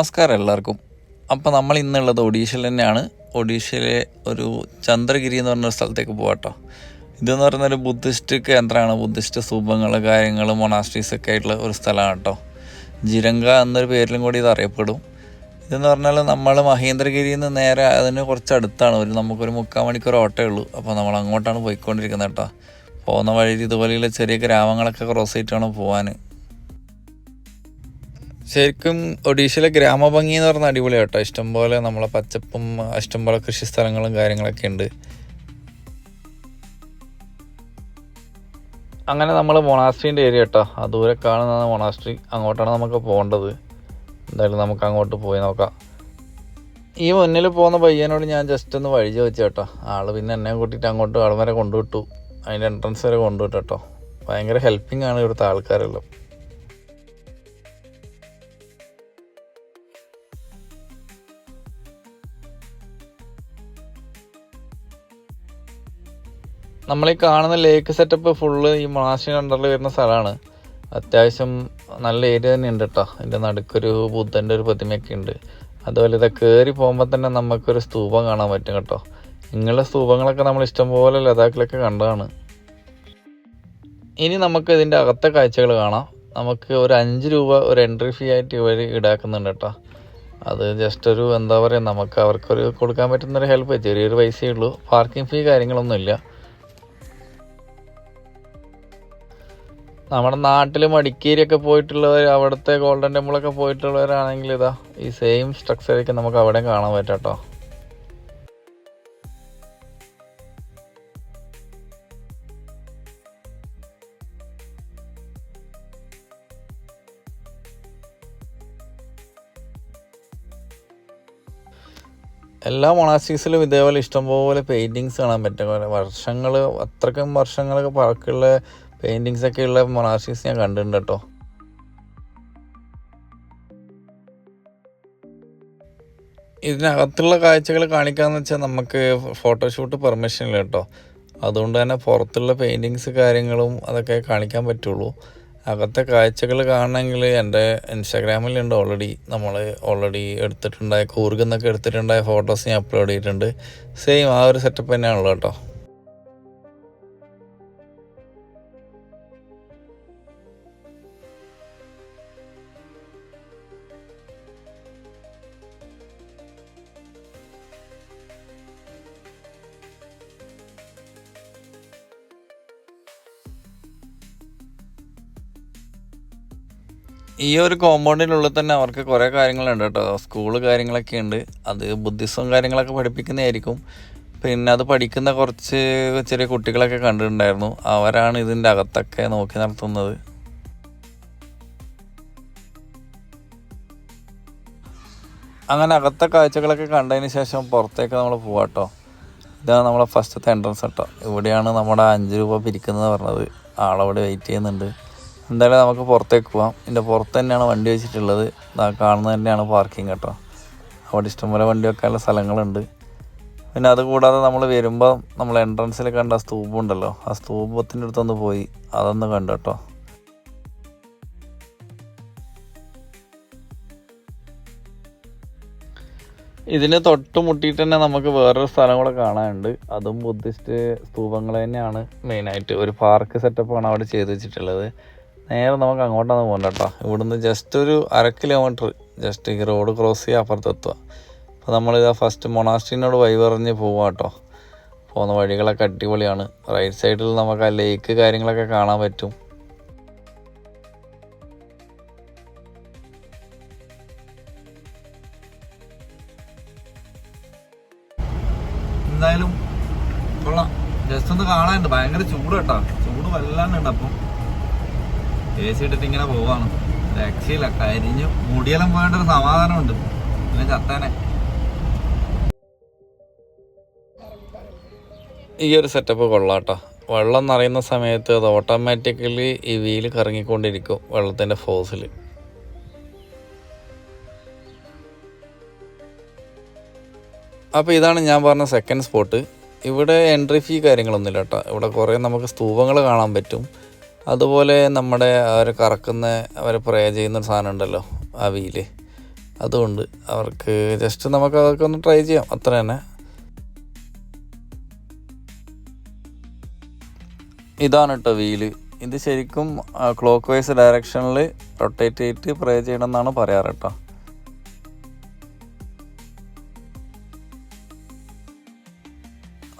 നമസ്കാരം എല്ലാവർക്കും. അപ്പോൾ നമ്മൾ ഇന്നുള്ളത് ഒഡീഷയിൽ തന്നെയാണ്. ഒഡീഷയിലെ ഒരു ചന്ദ്രഗിരി എന്ന് പറഞ്ഞൊരു സ്ഥലത്തേക്ക് പോകാട്ടോ. ഇതെന്ന് പറയുന്നൊരു ബുദ്ധിസ്റ്റ് കേന്ദ്രമാണ്. ബുദ്ധിസ്റ്റ് സ്തൂപങ്ങൾ, കാര്യങ്ങൾ, മൊണാസ്ട്രീസ് ഒക്കെ ആയിട്ടുള്ള ഒരു സ്ഥലമാണ് കേട്ടോ. ജിരംഗ എന്നൊരു പേരിലും കൂടി ഇത് അറിയപ്പെടും. ഇതെന്ന് പറഞ്ഞാൽ നമ്മൾ മഹേന്ദ്രഗിരിയിൽ നിന്ന് നേരെ അതിന് കുറച്ച് അടുത്താണ്. നമുക്കൊരു 3/4 മണിക്കൂർ ഓട്ടേ ഉള്ളൂ. അപ്പോൾ നമ്മൾ അങ്ങോട്ടാണ് പോയിക്കൊണ്ടിരിക്കുന്നത് കേട്ടോ. പോകുന്ന വഴിയിൽ ഇതുപോലെയുള്ള ചെറിയ ഗ്രാമങ്ങളൊക്കെ ക്രോസ് ചെയ്തിട്ടാണ് പോകാൻ. ശരിക്കും ഒഡീഷയിലെ ഗ്രാമഭംഗി എന്ന് പറഞ്ഞാൽ അടിപൊളിയാണ് കേട്ടോ. ഇഷ്ടംപോലെ നമ്മളെ പച്ചപ്പും ഇഷ്ടംപോലെ കൃഷി സ്ഥലങ്ങളും കാര്യങ്ങളൊക്കെ ഉണ്ട്. അങ്ങനെ നമ്മൾ മൊണാസ്ട്രീൻ്റെ ഏരിയ കേട്ടോ. ആ ദൂരെ കാണുന്നതാണ് മൊണാസ്ട്രി. അങ്ങോട്ടാണ് നമുക്ക് പോകേണ്ടത്. എന്തായാലും നമുക്ക് അങ്ങോട്ട് പോയി നോക്കാം. ഈ മുന്നിൽ പോകുന്ന പയ്യനോട് ഞാൻ ജസ്റ്റ് ഒന്ന് വഴി ചോദിച്ചു കേട്ടോ. ആൾ പിന്നെ എന്നെ കൂട്ടിയിട്ട് അങ്ങോട്ട് ആൾ വരെ കൊണ്ടുവിട്ടു. അതിൻ്റെ എൻട്രൻസ് വരെ കൊണ്ടുവിട്ടു കേട്ടോ. ഭയങ്കര ഹെൽപ്പിംഗ് ആണ് ഇവിടുത്തെ ആൾക്കാരെല്ലാം. നമ്മളീ കാണുന്ന ലേക്ക് സെറ്റപ്പ് ഫുള്ള് ഈ മൊണാസ്ട്രി അണ്ടറിൽ വരുന്ന സ്ഥലമാണ്. അത്യാവശ്യം നല്ല ഏരിയ തന്നെ ഉണ്ട് കേട്ടോ. അതിൻ്റെ നടുക്കൊരു ബുദ്ധൻ്റെ ഒരു പ്രതിമയൊക്കെ ഉണ്ട്. അതുപോലെ ഇത് കയറി പോകുമ്പോൾ തന്നെ നമുക്കൊരു സ്തൂപം കാണാൻ പറ്റും കേട്ടോ. ഇങ്ങനെയുള്ള സ്തൂപങ്ങളൊക്കെ നമ്മൾ ഇഷ്ടംപോലെ ലഡാക്കിലൊക്കെ കണ്ടതാണ്. ഇനി നമുക്ക് ഇതിൻ്റെ അകത്തെ കാഴ്ചകൾ കാണാം. നമുക്ക് ഒരു 5 രൂപ ഒരു എൻട്രി ഫീ ആയിട്ട് ഇവർ ഈടാക്കുന്നുണ്ട് കേട്ടോ. അത് ജസ്റ്റ് ഒരു എന്താ പറയുക, നമുക്ക് അവർക്കൊരു കൊടുക്കാൻ പറ്റുന്നൊരു ഹെൽപ്പ്, ചെറിയൊരു പൈസയേ ഉള്ളൂ. പാർക്കിംഗ് ഫീ കാര്യങ്ങളൊന്നുമില്ല. നമ്മുടെ നാട്ടിൽ മടിക്കേരിയൊക്കെ പോയിട്ടുള്ളവർ, അവിടുത്തെ ഗോൾഡൻ ടെമ്പിളൊക്കെ പോയിട്ടുള്ളവരാണെങ്കിൽ ഇതാ ഈ സെയിം സ്ട്രക്ചറൊക്കെ നമുക്ക് അവിടെ കാണാൻ പറ്റും കേട്ടോ. എല്ലാ മൊണാസ്ട്രീസിലും ഇതേപോലെ ഇഷ്ടംപോലെ പെയിൻറ്റിങ്സ് കാണാൻ പറ്റും. അത്രയ്ക്കും വർഷങ്ങളൊക്കെ പഴക്കമുള്ള പെയിൻറ്റിങ്സ് ഒക്കെ ഉള്ള മൊണാസ്ട്രീസ് ഞാൻ കണ്ടിട്ടുണ്ട് കേട്ടോ. ഇതിനകത്തുള്ള കാഴ്ചകൾ കാണിക്കാമെന്ന് വെച്ചാൽ നമുക്ക് ഫോട്ടോഷൂട്ട് പെർമിഷൻ ഇല്ല കേട്ടോ. അതുകൊണ്ട് തന്നെ പുറത്തുള്ള പെയിൻറ്റിങ്സ് കാര്യങ്ങളും അതൊക്കെ കാണിക്കാൻ പറ്റുള്ളൂ. അകത്തെ കാഴ്ചകൾ കാണണമെങ്കിൽ എൻ്റെ ഇൻസ്റ്റാഗ്രാമിലുണ്ട് ഓൾറെഡി എടുത്തിട്ടുണ്ടായ കൂർഗ് എന്നൊക്കെ എടുത്തിട്ടുണ്ടായ ഫോട്ടോസ് ഞാൻ അപ്ലോഡ് ചെയ്തിട്ടുണ്ട്. സെയിം ആ ഒരു സെറ്റപ്പ് തന്നെയാണല്ലോ കേട്ടോ. ഈ ഒരു കോമ്പൗണ്ടിനുള്ളിൽ തന്നെ അവർക്ക് കുറേ കാര്യങ്ങളുണ്ട് കേട്ടോ. സ്കൂള് കാര്യങ്ങളൊക്കെ ഉണ്ട്. അത് ബുദ്ധിസം കാര്യങ്ങളൊക്കെ പഠിപ്പിക്കുന്നതായിരിക്കും. പിന്നെ അത് പഠിക്കുന്ന കുറച്ച് ചെറിയ കുട്ടികളൊക്കെ കണ്ടിട്ടുണ്ടായിരുന്നു. അവരാണ് ഇതിൻ്റെ അകത്തൊക്കെ നോക്കി നടത്തുന്നത്. അങ്ങനെ അകത്തെ കാഴ്ചകളൊക്കെ കണ്ടതിന് ശേഷം പുറത്തേക്ക് നമ്മൾ പോവാം കേട്ടോ. ഇതാണ് നമ്മളെ ഫസ്റ്റത്തെ എൻട്രൻസ് കേട്ടോ. ഇവിടെയാണ് നമ്മുടെ 5 രൂപ പിരിക്കുന്നത് പറഞ്ഞത്. ആളവിടെ വെയിറ്റ് ചെയ്യുന്നുണ്ട്. എന്തായാലും നമുക്ക് പുറത്തേക്ക് പോവാം. ഇതിൻ്റെ പുറത്ത് തന്നെയാണ് വണ്ടി വെച്ചിട്ടുള്ളത്. കാണുന്നത് തന്നെയാണ് പാർക്കിംഗ് കേട്ടോ. അവിടെ ഇഷ്ടംപോലെ വണ്ടി വെക്കാനുള്ള സ്ഥലങ്ങളുണ്ട്. പിന്നെ അതുകൂടാതെ നമ്മൾ വരുമ്പോൾ നമ്മൾ എൻട്രൻസിൽ കണ്ട സ്തൂപം ഉണ്ടല്ലോ, ആ സ്തൂപത്തിൻ്റെ അടുത്തൊന്ന് പോയി അതൊന്ന് കണ്ടു കേട്ടോ. ഇതിന് തൊട്ട് മുട്ടിയിട്ട് തന്നെ നമുക്ക് വേറൊരു സ്ഥലം കൂടെ കാണാനുണ്ട്. അതും ബുദ്ധിസ്റ്റ് സ്തൂപങ്ങൾ തന്നെയാണ്. മെയിനായിട്ട് ഒരു പാർക്ക് സെറ്റപ്പാണ് അവിടെ ചെയ്ത് വെച്ചിട്ടുള്ളത്. നേരെ നമുക്ക് അങ്ങോട്ടാണ് പോകണ്ട കേട്ടോ. ഇവിടുന്ന് ജസ്റ്റ് ഒരു 1/2 കിലോമീറ്റർ ജസ്റ്റ് ഈ റോഡ് ക്രോസ് ചെയ്യുക, അപ്പുറത്തെത്തുക. അപ്പോൾ നമ്മളിതാ ഫസ്റ്റ് മൊണാസ്ട്രീനോട് വഴി പറഞ്ഞ് പോവാം കേട്ടോ. പോകുന്ന വഴികളൊക്കെ അടിപൊളിയാണ്. റൈറ്റ് സൈഡിൽ നമുക്ക് ആ ലേക്ക് കാര്യങ്ങളൊക്കെ കാണാൻ പറ്റും. എന്തായാലും കൊള്ളാം. ജസ്റ്റ് ഒന്ന് കാണാനുണ്ട്. ഭയങ്കര ചൂട് കേട്ടോ. ചൂട് വല്ലാണ്ടുണ്ട്. അപ്പം AC ഇട്ടിട്ട് ഇങ്ങനെ പോവാണ്. രക്ഷയില്ല. കരിഞ്ഞു മുടിയെല്ലാം പോകേണ്ട ഒരു സമാധാനമുണ്ട്. പിന്നെ ചത്താനെ. ഈ ഒരു സെറ്റപ്പ് കൊള്ളാം കേട്ടോ. വെള്ളം നിറയുന്ന സമയത്ത് അത് ഓട്ടോമാറ്റിക്കലി ഈ വീല് കറങ്ങിക്കൊണ്ടിരിക്കും വെള്ളത്തിൻ്റെ ഫോഴ്സിൽ. അപ്പോൾ ഇതാണ് ഞാൻ പറഞ്ഞ സെക്കൻഡ് സ്പോട്ട്. ഇവിടെ എൻട്രി ഫീ കാര്യങ്ങളൊന്നുമില്ല കേട്ടോ. ഇവിടെ കുറേ നമുക്ക് സ്തൂപങ്ങൾ കാണാൻ പറ്റും. അതുപോലെ നമ്മുടെ അവർ കറക്കുന്ന, അവർ പ്രേ ചെയ്യുന്ന സാധനം ഉണ്ടല്ലോ, ആ വീല്, അതുകൊണ്ട് അവർക്ക് ജസ്റ്റ് നമുക്ക് അതൊക്കെ ഒന്ന് ട്രൈ ചെയ്യാം, അത്ര തന്നെ. ഇതാണ് കേട്ടോ വീല്. ഇത് ശരിക്കും ക്ലോക്ക് വൈസ് ഡയറക്ഷനിൽ റൊട്ടേറ്റ് ചെയ്തിട്ട് പ്രേ ചെയ്യണം എന്നാണ് പറയാറ് കേട്ടോ.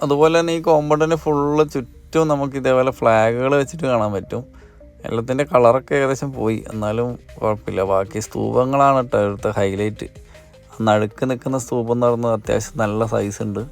അതുപോലെ തന്നെ ഈ കോമ്പൗണ്ടിന് ഫുള്ള് ചുറ്റും നമുക്ക് ഇതേപോലെ ഫ്ലാഗുകൾ വെച്ചിട്ട് കാണാൻ പറ്റും. എല്ലാത്തിൻ്റെ കളറൊക്കെ ഏകദേശം പോയി, എന്നാലും കുഴപ്പമില്ല. ബാക്കി സ്തൂപങ്ങളാണ് കേട്ടോ ഇവിടുത്തെ ഹൈലൈറ്റ്. നടുക്ക് നിൽക്കുന്ന സ്തൂപം എന്ന് പറയുന്നത് അത്യാവശ്യം നല്ല സൈസ് ഉണ്ട്.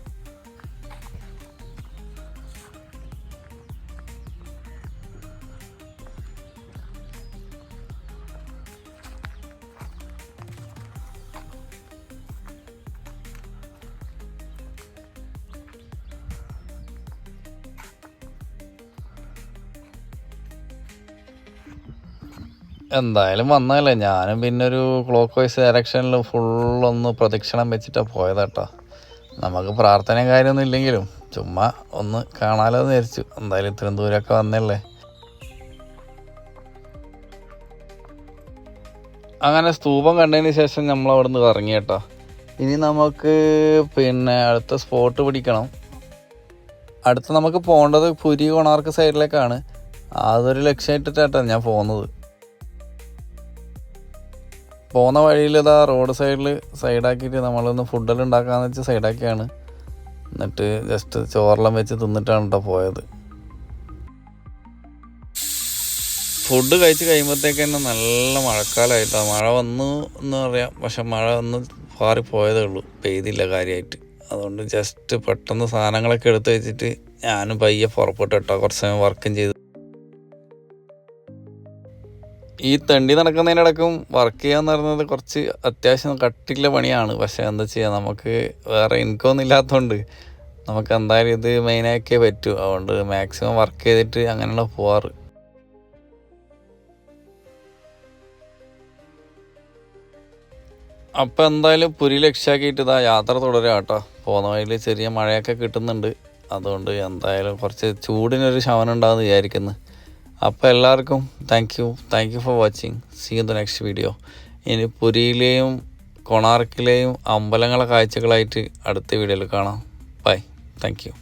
എന്തായാലും വന്നതല്ലേ, ഞാനും പിന്നെ ഒരു ക്ലോക്ക് വൈസ് ഡയറക്ഷനിൽ ഫുള്ളൊന്ന് പ്രദക്ഷിണം വെച്ചിട്ടാണ് പോയതാട്ടോ. നമുക്ക് പ്രാർത്ഥനയും കാര്യമൊന്നും ഇല്ലെങ്കിലും ചുമ്മാ ഒന്ന് കാണാലോ എന്ന് വിചാരിച്ചു. എന്തായാലും ഇത്രയും ദൂരമൊക്കെ വന്നല്ലേ. അങ്ങനെ സ്തൂപം കണ്ടതിന് ശേഷം നമ്മൾ അവിടെ നിന്ന് ഇറങ്ങി കേട്ടോ. ഇനി നമുക്ക് പിന്നെ അടുത്ത സ്പോട്ട് പിടിക്കണം. അടുത്ത് നമുക്ക് പോകേണ്ടത് പുരി കൊണാർക്ക് സൈഡിലേക്കാണ്. അതൊരു ലക്ഷ്യമായിട്ടാണ് ഞാൻ പോകുന്നത്. പോകുന്ന വഴിയിൽ ഇതാ റോഡ് സൈഡാക്കിയിട്ട് നമ്മളൊന്ന് ഫുഡെല്ലാം ഉണ്ടാക്കാമെന്ന് വെച്ച് സൈഡാക്കിയാണ്. എന്നിട്ട് ജസ്റ്റ് ചോറെല്ലാം വെച്ച് തിന്നിട്ടാണ് കേട്ടോ പോയത്. ഫുഡ് കഴിച്ച് കഴിയുമ്പോഴത്തേക്ക് തന്നെ നല്ല മഴക്കാലമായിട്ടാണ്. മഴ വന്നു എന്ന് പറയാം, പക്ഷെ മഴ ഒന്ന് പാറിപ്പോയതേ ഉള്ളൂ, പെയ്തില്ല കാര്യമായിട്ട്. അതുകൊണ്ട് ജസ്റ്റ് പെട്ടെന്ന് സാധനങ്ങളൊക്കെ എടുത്ത് വെച്ചിട്ട് ഞാനും പയ്യെ പുറപ്പെട്ടു കേട്ടോ. കുറച്ച് സമയം വർക്കും ചെയ്തു. ഈ തെണ്ടി നടക്കുന്നതിനിടക്കും വർക്ക് ചെയ്യാന്ന് പറയുന്നത് കുറച്ച് അത്യാവശ്യം കട്ടിയുള്ള പണിയാണ്. പക്ഷേ എന്താ ചെയ്യുക, നമുക്ക് വേറെ ഇൻകം ഒന്നും ഇല്ലാത്തതുകൊണ്ട് നമുക്ക് എന്തായാലും ഇത് മെയിനാക്കിയേ പറ്റൂ. അതുകൊണ്ട് മാക്സിമം വർക്ക് ചെയ്തിട്ട് അങ്ങനെയുള്ള പോവാറ്. അപ്പം എന്തായാലും പുരി ലക്ഷ്യമാക്കിയിട്ട് ഇതാ യാത്ര തുടരുക കേട്ടോ. പോകുന്ന വഴിയിൽ ചെറിയ മഴയൊക്കെ കിട്ടുന്നുണ്ട്. അതുകൊണ്ട് എന്തായാലും കുറച്ച് ചൂടിനൊരു ശമനം ഉണ്ടാകുമെന്ന് വിചാരിക്കുന്നു. അപ്പോൾ എല്ലാവർക്കും thank you for watching. See you the next video. ഇനി പുരിയിലെയും കൊണാർക്കിലെയും അമ്പലങ്ങളെ കാഴ്ചകളായിട്ട് അടുത്ത വീഡിയോയിൽ കാണാം. ബൈ. Thank U.